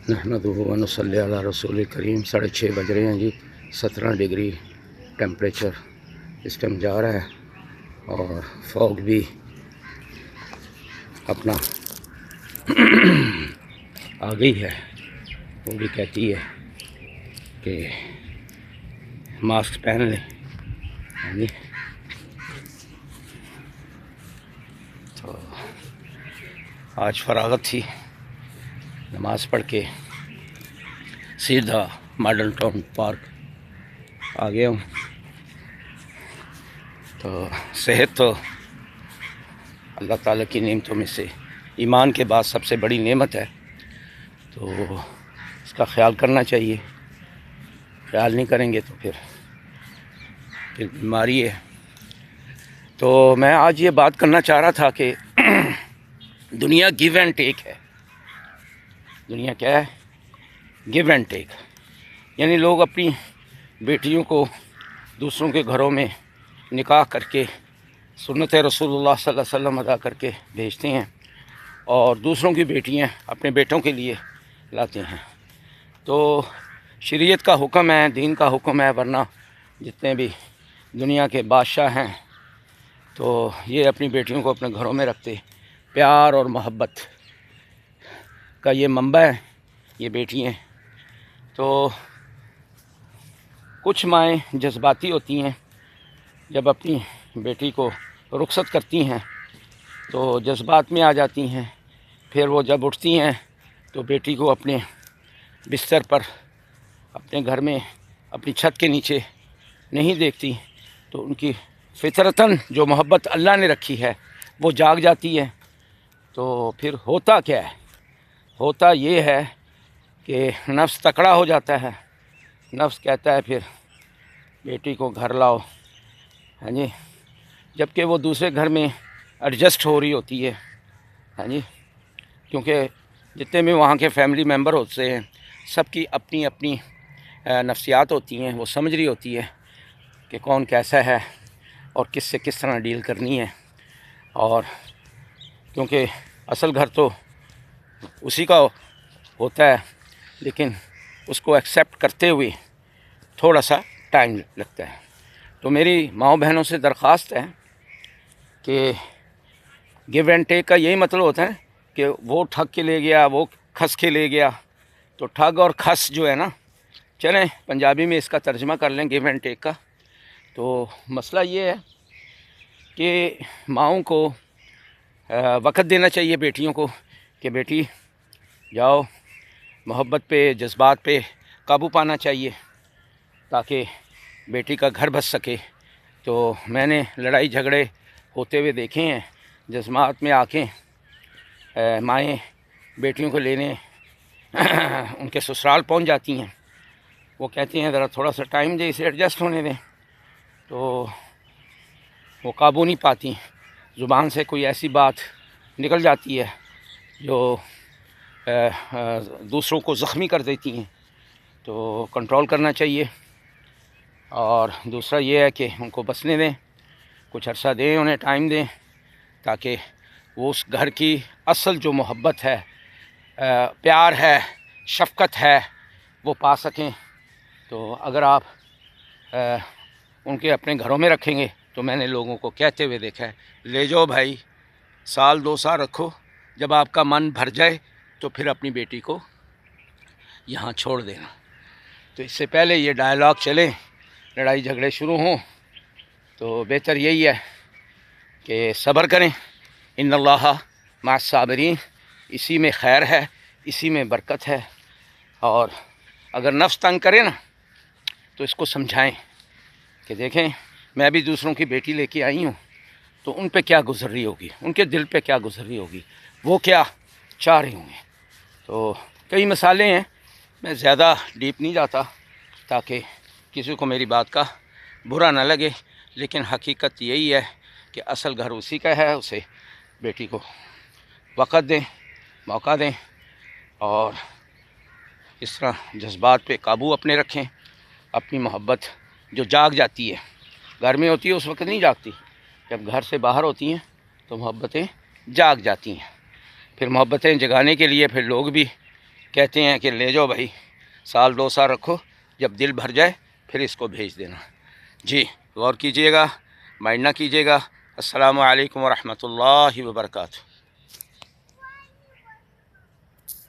نحمدہ و نصلی علی رسول کریم 6:30 بج رہے ہیں جی. 17 ڈگری ٹیمپریچر اس ٹائم جا رہا ہے اور فوگ بھی اپنا آ گئی ہے. وہ بھی کہتی ہے کہ ماسک پہن لیں. جی تو آج فراغت تھی، نماز پڑھ کے سیدھا ماڈل ٹاؤن پارک آ گیا ہوں. تو صحت تو اللہ تعالیٰ کی نعمتوں میں سے ایمان کے بعد سب سے بڑی نعمت ہے، تو اس کا خیال کرنا چاہیے. خیال نہیں کریں گے تو پھر بیماری ہے. تو میں آج یہ بات کرنا چاہ رہا تھا کہ دنیا گیو اینڈ ٹیک ہے. دنیا کیا ہے؟ Give and take. یعنی لوگ اپنی بیٹیوں کو دوسروں کے گھروں میں نکاح کر کے سنت رسول اللہ صلی اللہ علیہ وسلم ادا کر کے بھیجتے ہیں، اور دوسروں کی بیٹیاں اپنے بیٹوں کے لیے لاتے ہیں. تو شریعت کا حکم ہے، دین کا حکم ہے، ورنہ جتنے بھی دنیا کے بادشاہ ہیں تو یہ اپنی بیٹیوں کو اپنے گھروں میں رکھتے. پیار اور محبت کا یہ منبع ہے یہ بیٹی ہیں. تو کچھ مائیں جذباتی ہوتی ہیں، جب اپنی بیٹی کو رخصت کرتی ہیں تو جذبات میں آ جاتی ہیں. پھر وہ جب اٹھتی ہیں تو بیٹی کو اپنے بستر پر، اپنے گھر میں، اپنی چھت کے نیچے نہیں دیکھتی، تو ان کی فطرتاً جو محبت اللہ نے رکھی ہے وہ جاگ جاتی ہے. تو پھر ہوتا کیا ہے؟ ہوتا یہ ہے کہ نفس تکڑا ہو جاتا ہے. نفس کہتا ہے پھر بیٹی کو گھر لاؤ، ہاں جی، جبکہ وہ دوسرے گھر میں ایڈجسٹ ہو رہی ہوتی ہے. ہاں جی، کیونکہ جتنے بھی وہاں کے فیملی ممبر ہوتے ہیں سب کی اپنی اپنی نفسیات ہوتی ہیں. وہ سمجھ رہی ہوتی ہے کہ کون کیسا ہے اور کس سے کس طرح ڈیل کرنی ہے. اور کیونکہ اصل گھر تو اسی کا ہوتا ہے، لیکن اس کو ایکسیپٹ کرتے ہوئے تھوڑا سا ٹائم لگتا ہے. تو میری ماؤں بہنوں سے درخواست ہے کہ گیو اینڈ ٹیک کا یہی مطلب ہوتا ہے کہ وہ ٹھگ کے لے گیا، وہ کھس کے لے گیا. تو ٹھگ اور کھس جو ہے نا، چلیں پنجابی میں اس کا ترجمہ کر لیں گیو اینڈ ٹیک کا. تو مسئلہ یہ ہے کہ ماؤں کو وقت دینا چاہیے بیٹیوں کو کہ بیٹی جاؤ. محبت پہ، جذبات پہ قابو پانا چاہیے تاکہ بیٹی کا گھر بس سکے. تو میں نے لڑائی جھگڑے ہوتے ہوئے دیکھے ہیں. جذبات میں آ کے مائیں بیٹیوں کو لینے ان کے سسرال پہنچ جاتی ہیں. وہ کہتی ہیں ذرا تھوڑا سا ٹائم دے، اسے ایڈجسٹ ہونے دیں. تو وہ قابو نہیں پاتی، زبان سے کوئی ایسی بات نکل جاتی ہے جو دوسروں کو زخمی کر دیتی ہیں. تو کنٹرول کرنا چاہیے. اور دوسرا یہ ہے کہ ان کو بسنے دیں، کچھ عرصہ دیں، انہیں ٹائم دیں تاکہ وہ اس گھر کی اصل جو محبت ہے، پیار ہے، شفقت ہے، وہ پا سکیں. تو اگر آپ ان کے اپنے گھروں میں رکھیں گے تو میں نے لوگوں کو کہتے ہوئے دیکھا ہے، لے جاؤ بھائی، 1-2 سال رکھو، جب آپ کا من بھر جائے تو پھر اپنی بیٹی کو یہاں چھوڑ دینا. تو اس سے پہلے یہ ڈائلاگ چلیں، لڑائی جھگڑے شروع ہوں، تو بہتر یہی ہے کہ صبر کریں. ان اللہ مع الصابرین، اسی میں خیر ہے، اسی میں برکت ہے. اور اگر نفس تنگ کرے نا تو اس کو سمجھائیں کہ دیکھیں میں بھی دوسروں کی بیٹی لے کے آئی ہوں، تو ان پہ کیا گزر رہی ہوگی، ان کے دل پہ کیا گزر رہی ہوگی، وہ کیا چاہ رہے ہوں گے. تو کئی مثالیں ہیں، میں زیادہ ڈیپ نہیں جاتا تاکہ کسی کو میری بات کا برا نہ لگے. لیکن حقیقت یہی ہے کہ اصل گھر اسی کا ہے. اسے بیٹی کو وقت دیں، موقع دیں، اور اس طرح جذبات پہ قابو اپنے رکھیں. اپنی محبت جو جاگ جاتی ہے، گھر میں ہوتی ہے اس وقت نہیں جاگتی، جب گھر سے باہر ہوتی ہیں تو محبتیں جاگ جاتی ہیں. پھر محبتیں جگانے کے لیے پھر لوگ بھی کہتے ہیں کہ لے جاؤ بھائی، سال 2 سال رکھو، جب دل بھر جائے پھر اس کو بھیج دینا۔ جی غور کیجیے گا، مائنڈ نہ کیجیے گا۔ السلام علیکم ورحمۃ اللہ وبرکاتہ۔